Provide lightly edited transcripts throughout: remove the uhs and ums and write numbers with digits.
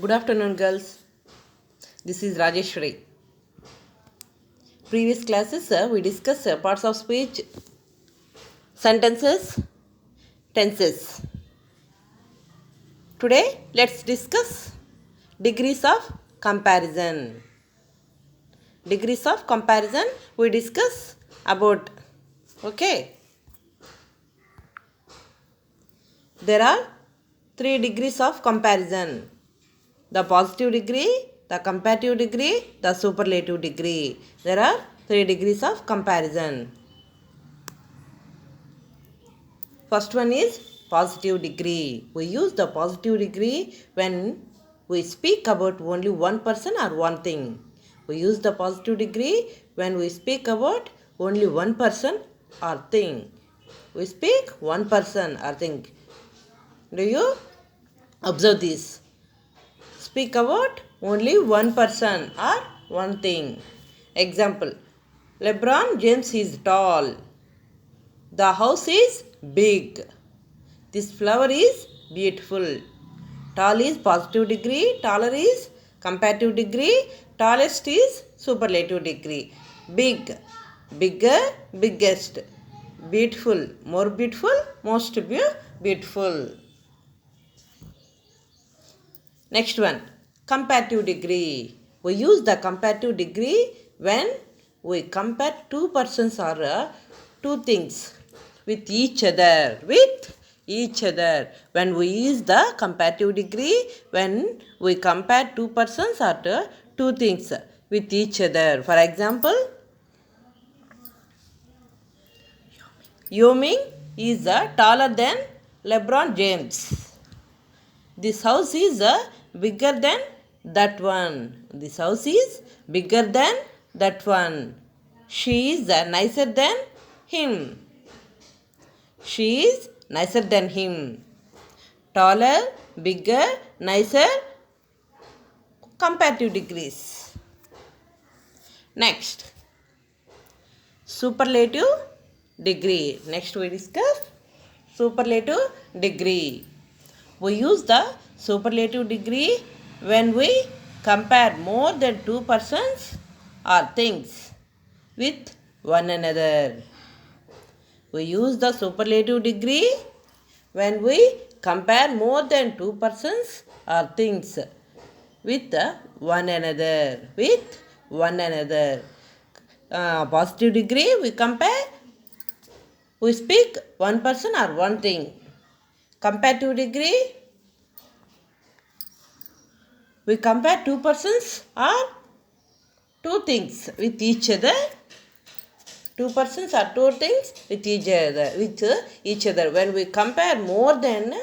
Good afternoon, girls. This is Rajeshwari. Previous classes, we discussed parts of speech, sentences, tenses. Today, let's discuss degrees of comparison. Degrees of comparison we discuss about. Okay. There are 3 degrees of comparison: the positive degree, the comparative degree, the superlative degree. There are 3 degrees of comparison. First one is positive degree. We use the positive degree when we speak about only one person or one thing. We use the positive degree when we speak about only one person or thing. We speak one person or thing. Do you observe this? Speak about only one person or one thing. Example: LeBron James is tall. The house is big. This flower is beautiful. Tall is positive degree, taller is comparative degree, tallest is superlative degree. Big, bigger, biggest. Beautiful, more beautiful, most beautiful. Next one, comparative degree. We use the comparative degree when we compare two persons or two things with each other. When we use the comparative degree, when we compare two persons or two things with each other. For example, Yao Ming is taller than LeBron James. This house is bigger than that one. This house is bigger than that one. She is nicer than him. She is nicer than him. Taller, bigger, nicer, comparative degrees. Next, superlative degree. Next we discuss superlative degree. We use the superlative degree when we compare more than two persons or things with one another. We use the superlative degree when we compare more than two persons or things with one another. Positive degree we compare, we speak one person or one thing. Comparative degree, we compare two persons or two things with each other. Two persons or two things with each other. When we compare more than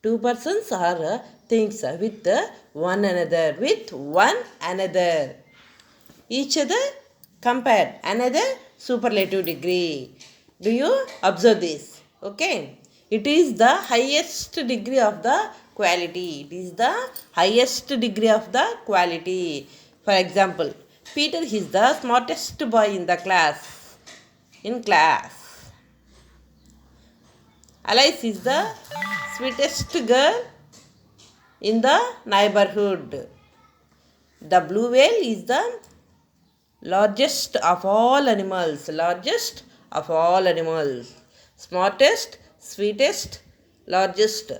two persons or things with one another. Each other compare. Another superlative degree. Do you observe this? Okay. It is the highest degree of the quality. It is the highest degree of the quality. For example, Peter is the smartest boy in the class. Alice is the sweetest girl in the neighborhood. The blue whale is the largest of all animals. Smartest, sweetest, largest.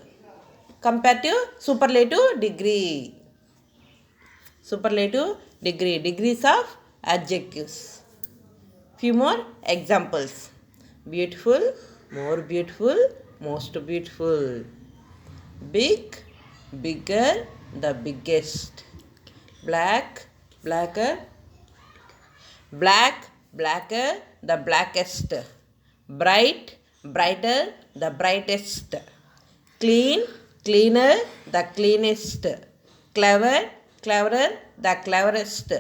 Comparative, superlative degree. Degrees of adjectives. Few more examples: beautiful, more beautiful, most beautiful. Big, bigger, the biggest. Black, blacker, the blackest. Bright, brighter, the brightest. Clean, cleaner, the cleanest. Clever, cleverer, the cleverest.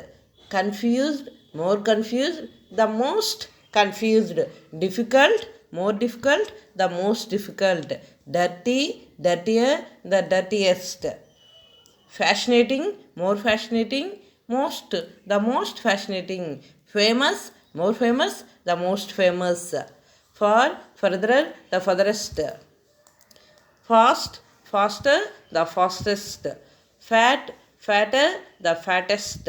Confused, more confused, the most confused. Difficult, more difficult, the most difficult. Dirty, dirtier, the dirtiest. Fascinating, more fascinating, the most fascinating. Famous, more famous, the most famous. Far, further, the furthest. Fast, faster, the fastest. Fat, fatter, the fattest.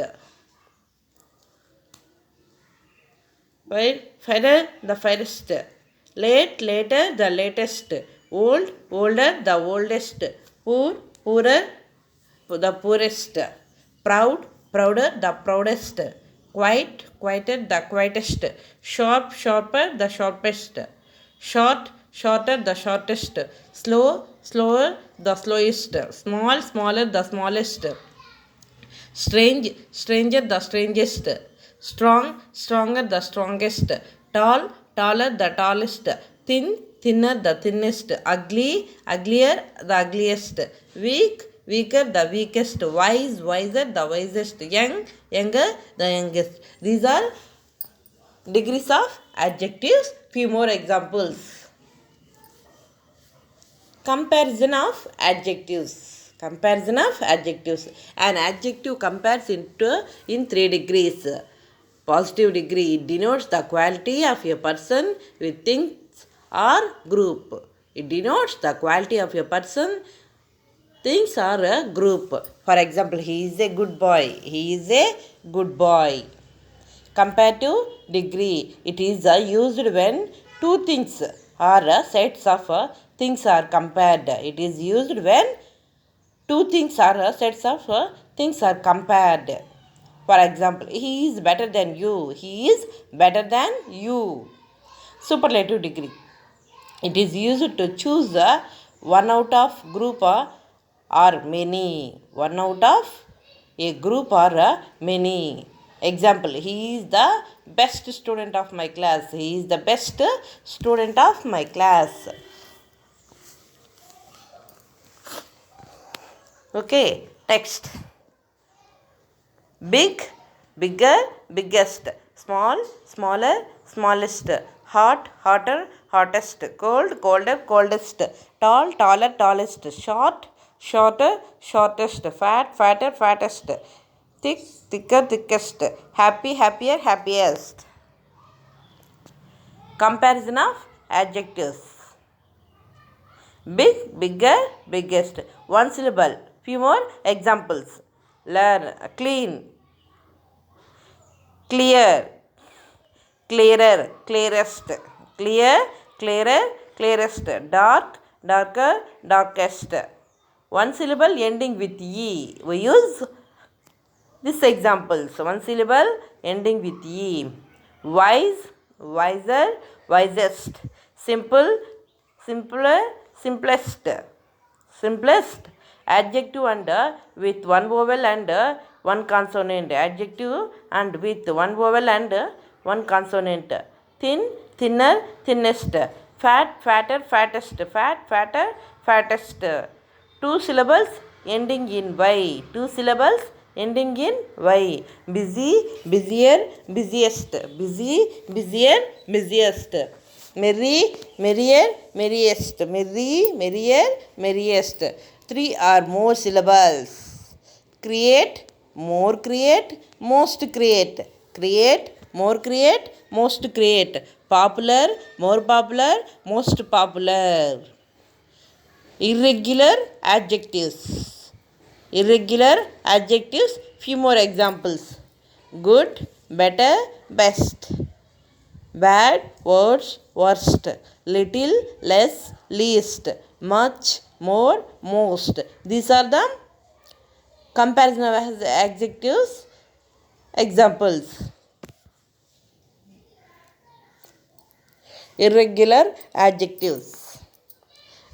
While fatter, the fairest. Late, later, the latest. Old, older, the oldest. Poor, poorer, the poorest. Proud, prouder, the proudest. Quiet, quieter, the quietest. Sharp, sharper, the sharpest. Short, shorter, the shortest. Slow, slower, the slowest. Small, smaller, the smallest. Strange, stranger, the strangest. Strong, stronger, the strongest. Tall, taller, the tallest. Thin, thinner, the thinnest. Ugly, uglier, the ugliest. Weak, weaker, the weakest. Wise, wiser, the wisest. Young, younger, the youngest. These are degrees of adjectives. Few more examples. Comparison of adjectives. Comparison of adjectives. An adjective compares in 3 degrees. Positive degree, it denotes the quality of a person with things or group. It denotes the quality of a person, things or a group. For example, he is a good boy. He is a good boy. Comparative degree, it is used when two things or sets of things are compared. It is used when two things or sets of things are compared. For example, he is better than you. He is better than you. Superlative degree, it is used to choose one out of group or many. One out of a group or many. Example, he is the best student of my class. He is the best student of my class. Okay, text. Big, bigger, biggest. Small, smaller, smallest. Hot, hotter, hottest. Cold, colder, coldest. Tall, taller, tallest. Short, shorter, shortest. Fat, fatter, fattest. Thick, thicker, thickest. Happy, happier, happiest. Comparison of adjectives. Big, bigger, biggest. One syllable. Few more examples. Learn, clean, clear, clearer, clearest. Clear, clearer, clearest. Dark, darker, darkest. One syllable ending with E. We use these examples. One syllable ending with E. Wise, wiser, wisest. Simple, simpler, simplest. Simplest. Adjective and with one vowel and one consonant. Adjective and with one vowel and one consonant. Thin, thinner, thinnest. Fat, fatter, fattest. Fat, fatter, fattest. Two syllables ending in Y. Two syllables ending in Y. Busy, busier, busiest. Busy, busier, busiest. Merry, merrier, merriest. Merry, merrier, merriest. 3 or more syllables. Create, more create, most create. Create, more create, most create. Popular, more popular, most popular. Irregular adjectives. Irregular adjectives. Few more examples. Good, better, best. Bad, worse, worst. Little, less, least. Much, more, most. These are the comparison of adjectives. Examples. Irregular adjectives.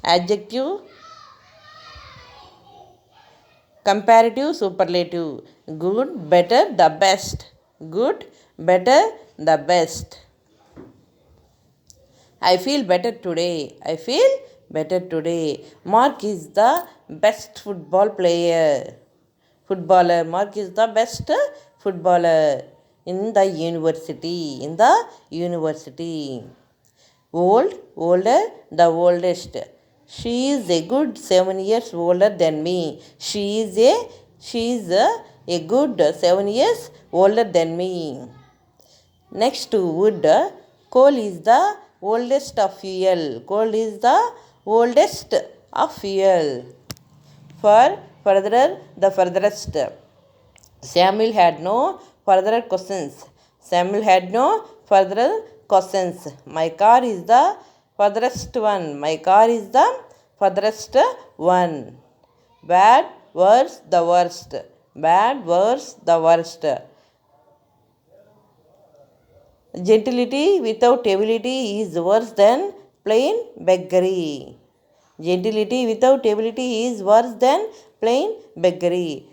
Adjective, comparative, superlative. Good, better, the best. Good, better, the best. I feel better today. I feel better today. Mark is the best footballer. Mark is the best footballer in the university. In the university. Old, older, the oldest. She is a good 7 years older than me. She is a good 7 years older than me. Next to wood, coal is the oldest of fuel. Coal is the oldest of fuel. For Further, the furthest. Samuel had no further questions. Samuel had no further questions. My car is the furthest one. My car is the furthest one. Bad, worse, the worst. Bad, worse, the worst. Gentility without ability is worse than plain beggary. Gentility without ability is worse than plain beggary.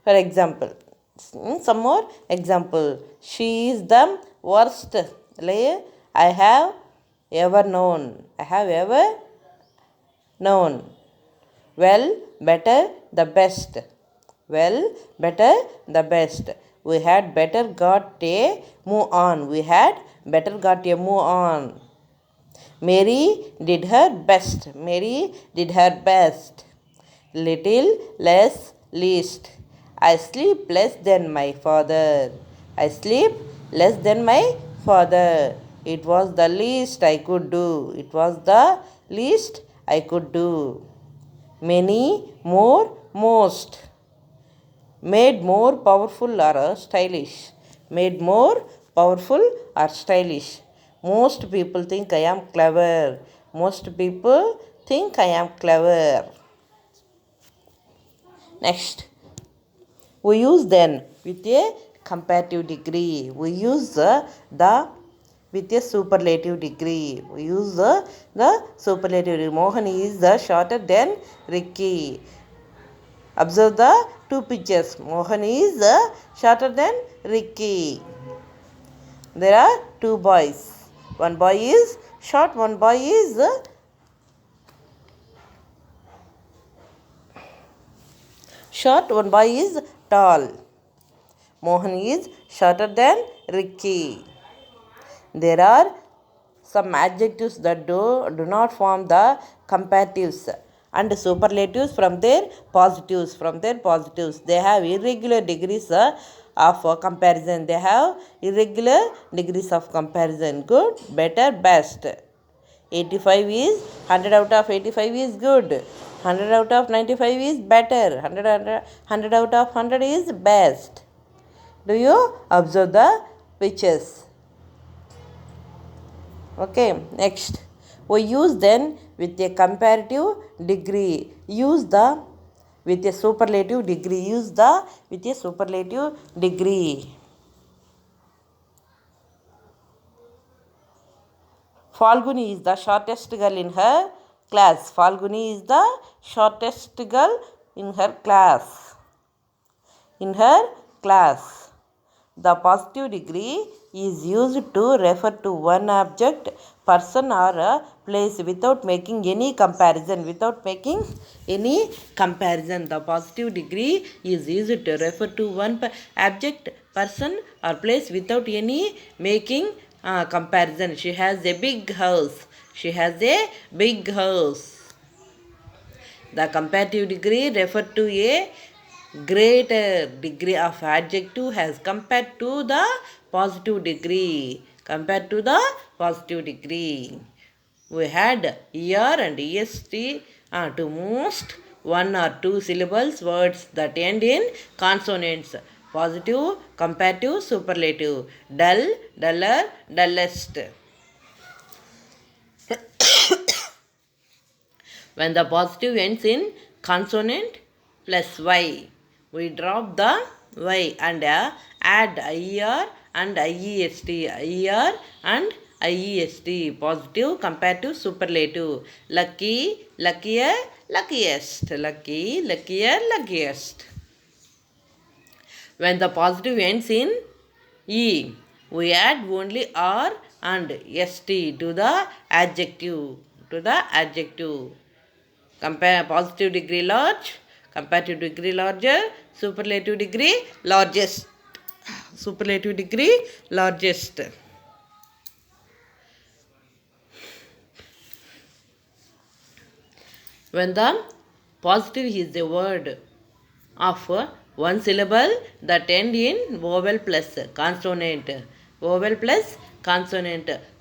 For example, some more example. She is the worst liar I have ever known. I have ever known. Well, better, the best. Well, better, the best. We had better got a move on. We had better got a move on. Mary did her best. Mary did her best. Little, less, least. I sleep less than my father. I sleep less than my father. It was the least I could do. It was the least I could do. Many, more, most. Made more powerful or stylish. Made more powerful or stylish. Most people think I am clever. Most people think I am clever. Next, we use then with a comparative degree. We use the with a superlative degree. We use the superlative degree. Mohan is shorter than Ricky. Observe the two pictures. Mohan is shorter than Ricky. There are two boys. One boy is short, one boy is short, one boy is tall. Mohan is shorter than Ricky. There are some adjectives that do not form the comparatives and superlatives from their positives. They have irregular degrees of comparison. They have irregular degrees of comparison. Good, better, best. 85 is 100 out of 85 is good. 100 out of 95 is better. 100 out of 100 is best. Do you observe the pictures? Okay, next. We use then with a comparative degree. Use the with a superlative degree. Use the with a superlative degree. Falguni is the shortest girl in her class. Falguni is the shortest girl in her class. In her class. The positive degree is used to refer to one object, person or place without making any comparison. The positive degree is used to refer to one object, person or place without any making comparison. She has a big house. The comparative degree refer to a greater degree of adjective as compared to the positive degree. We had er and est to most one or two syllables words that end in consonants. Positive, comparative, superlative. Dull, duller, dullest. When the positive ends in consonant plus y, we drop the y and add IER and IEST. IER and IEST. Positive, comparative, superlative. Lucky, luckier, luckiest. Lucky, luckier, luckiest. When the positive ends in E, we add only R and ST to the adjective. Compare positive degree large, comparative degree larger, superlative degree largest. When the positive is a word of one syllable that end in vowel plus consonant.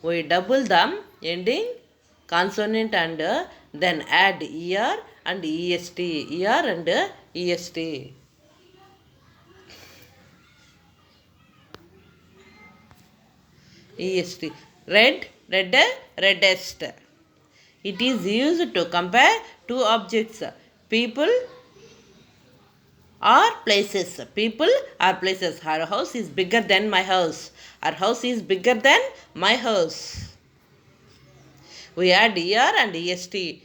We double the ending consonant and then add er and est, er and est. Est, red, redder, reddest. It is used to compare two objects, people or places. People or places. Her house is bigger than my house. Her house is bigger than my house. We add er and est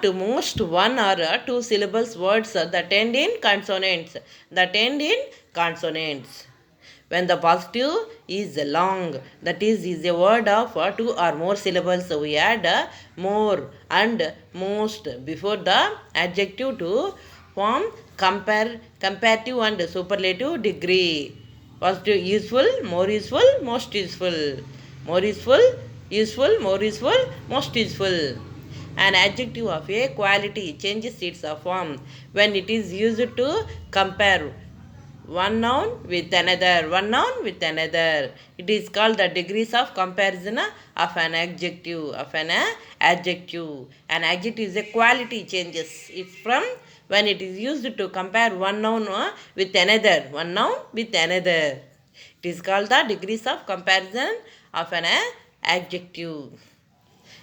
to most one or two syllables words that end in consonants. That end in consonants. When the positive is long, that is a word of two or more syllables, we add more and most before the adjective to form comparative and superlative degree. Positive useful, more useful, most useful. More useful, useful, more useful, most useful. An adjective of a quality changes its form when it is used to compare one noun with another, one noun with another. It is called the degrees of comparison of an adjective, adjective. An adjective is a quality changes. It's from when it is used to compare one noun with another, one noun with another. It is called the degrees of comparison of an adjective.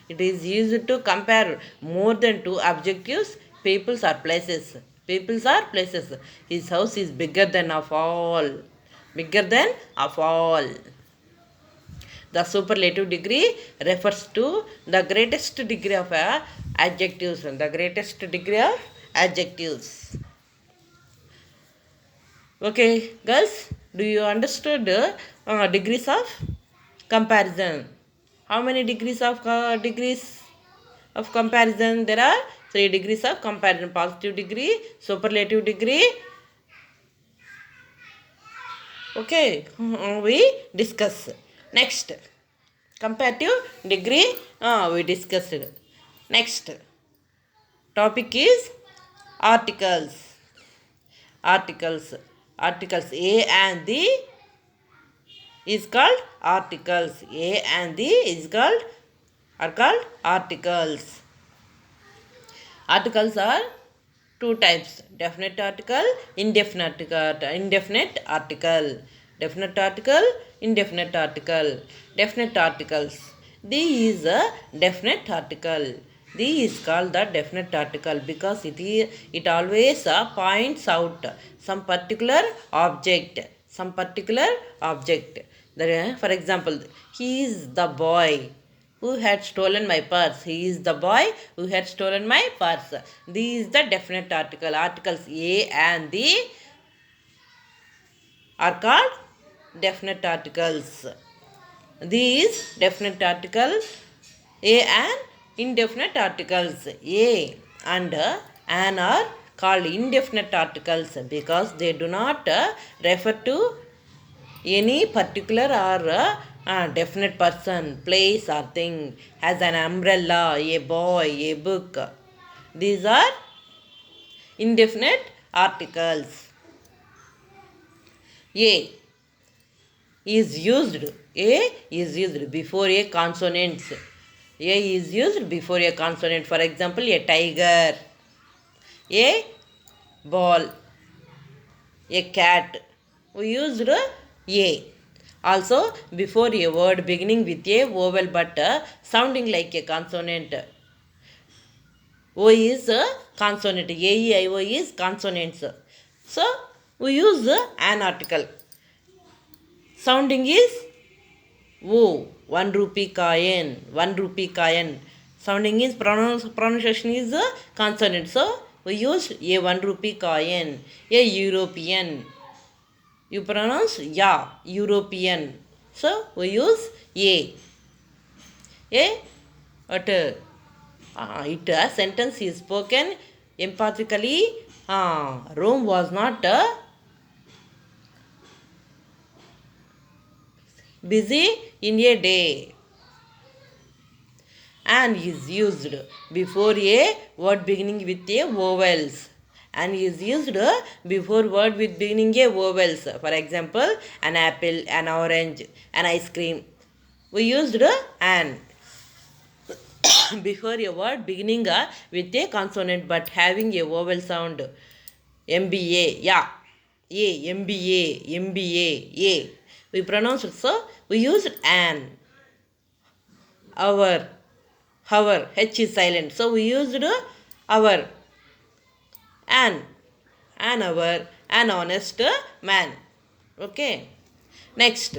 It is used to compare more than two objectives, peoples or places. Peoples or places. His house is bigger than of all. Bigger than of all. The superlative degree refers to the greatest degree of adjectives. The greatest degree of adjectives. Okay, girls, do you understood degrees of comparison? How many degrees of comparison? There are 3 degrees of comparison: positive degree, superlative degree. Okay, we discuss. Next, comparative degree. We discussed. Next topic is articles. Articles. Articles A and the is called articles. A and the is called are called articles. Articles are two types: definite article, indefinite article. Indefinite article. Definite article, indefinite article. Definite articles. The is a definite article. The is called the definite article because it always points out some particular object. Some particular object. For example, he is the boy who had stolen my purse. He is the boy who had stolen my purse. This is the definite article. Articles A and the are called definite articles. These definite articles A and indefinite articles. A and an are called indefinite articles because they do not refer to any particular or definite person, place or thing, as an umbrella, a boy, a book. These are indefinite articles. A is used. A is used before a consonant. A is used before a consonant. For example, a tiger, a ball, a cat. We used A. Also, before a word beginning with a vowel but sounding like a consonant. O is a consonant. A, E, I, O is consonants. So, we use an article. Sounding is O. 1 rupee coin. 1 rupee coin. Sounding is pronunciation is a consonant. So, we use a 1 rupee coin. A European. You pronounce ya, European. So, we use A. But a sentence is spoken empathically. Rome was not busy in a day. And is used before a word beginning with a vowels. And is used before word with beginning a vowels. For example, an apple, an orange, an ice cream. We used an. before a word beginning with a consonant but having a vowel sound. MBA, yeah. MBA. We pronounce it so. We use an. Our. H is silent. So we used our. An. An honest man. Okay. Next.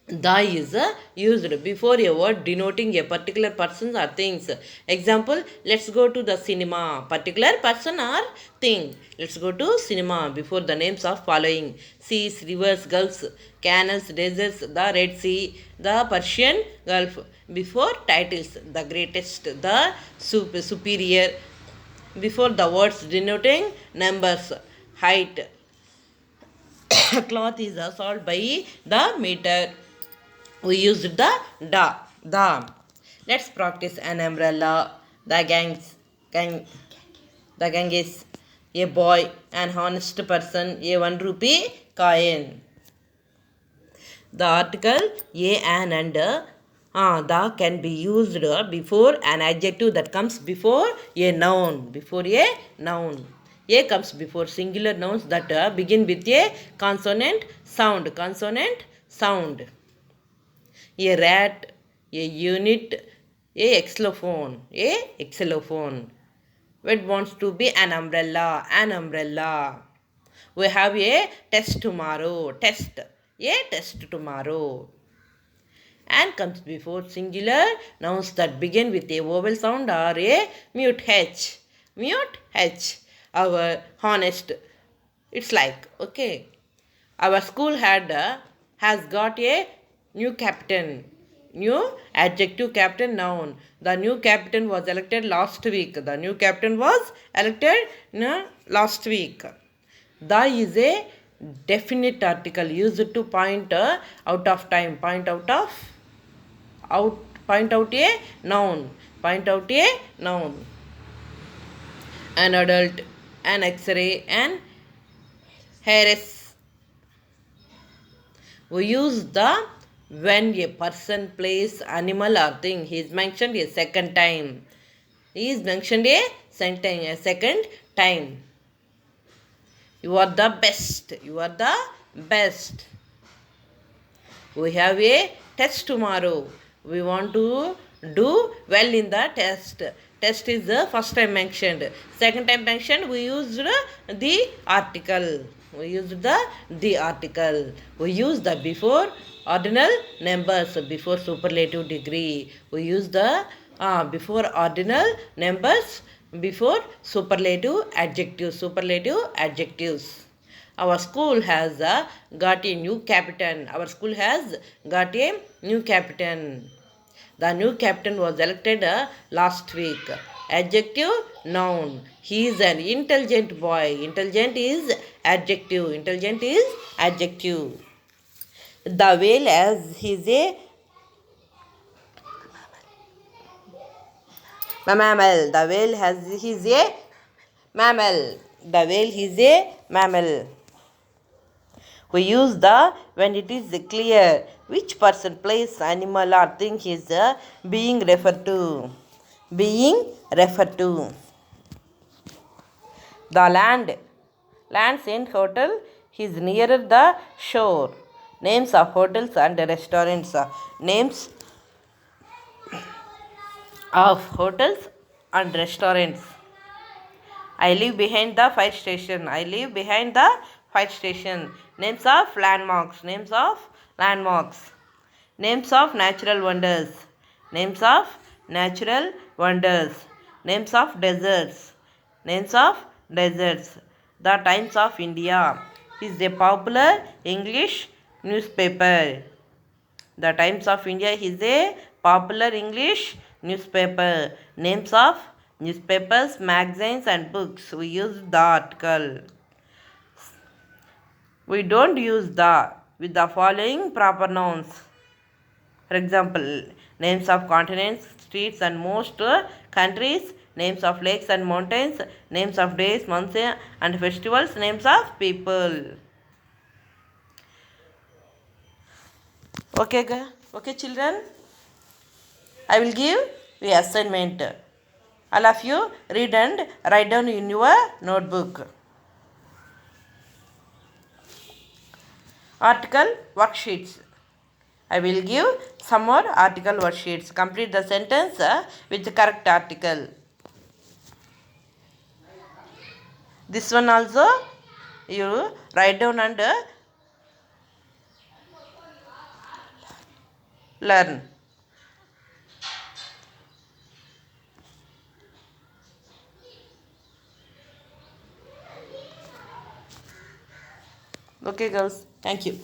The is used before a word denoting a particular person or things. Example, let's go to the cinema. Particular person or thing. Let's go to cinema before the names of following: seas, rivers, gulfs, canals, deserts, the Red Sea, the Persian Gulf. Before titles: the greatest, the superior. Before the words denoting numbers: height. Cloth is sold by the meter. We used the. Let's practice an umbrella. Gang, the gang is a boy, an honest person, a 1 rupee coin. The article a, an, and the can be used before an adjective that comes before a noun. Before a noun. A comes before singular nouns that begin with a consonant sound. Consonant sound. A rat, a unit, a xylophone. It wants to be an umbrella. We have a test tomorrow. A test tomorrow. And comes before singular nouns that begin with a vowel sound or a mute H. Our honest. It's like, okay. Our school has got a new captain. New adjective, captain, noun. The new captain was elected last week. Last week. The is a definite article used to point out of time. Point out a noun. An adult, an X-ray, an heiress. We use the when a person, place, animal or thing. He is mentioned a second time. You are the best. We have a test tomorrow. We want to do well in the test. Test is the first time mentioned. Second time mentioned, we used the article. We use the before ordinal numbers, before superlative degree. We use the before ordinal numbers, before superlative adjectives. Our school has got a new captain. The new captain was elected last week. Adjective, noun. He is an intelligent boy. Intelligent is adjective. The whale as he is a mammal. He is a mammal. We use the when it is clear which person, place, animal or thing is being referred to. The land Saint Hotel is nearer the shore. Names of hotels and restaurants. Names of hotels and restaurants. I live behind the fire station. Names of landmarks. Names of natural wonders. Names of deserts. The Times of India is a popular English newspaper. The Times of India is a popular English newspaper. Names of newspapers, magazines and books. We use the article. We don't use the with the following proper nouns. For example, names of continents, streets and most countries, names of lakes and mountains, names of days, months and festivals, names of people. Okay, children. I will give the assignment. All of you read and write down in your notebook. Article worksheets. I will give some more article worksheets. Complete the sentence with the correct article. This one also you write down and learn. Okay, girls. Thank you.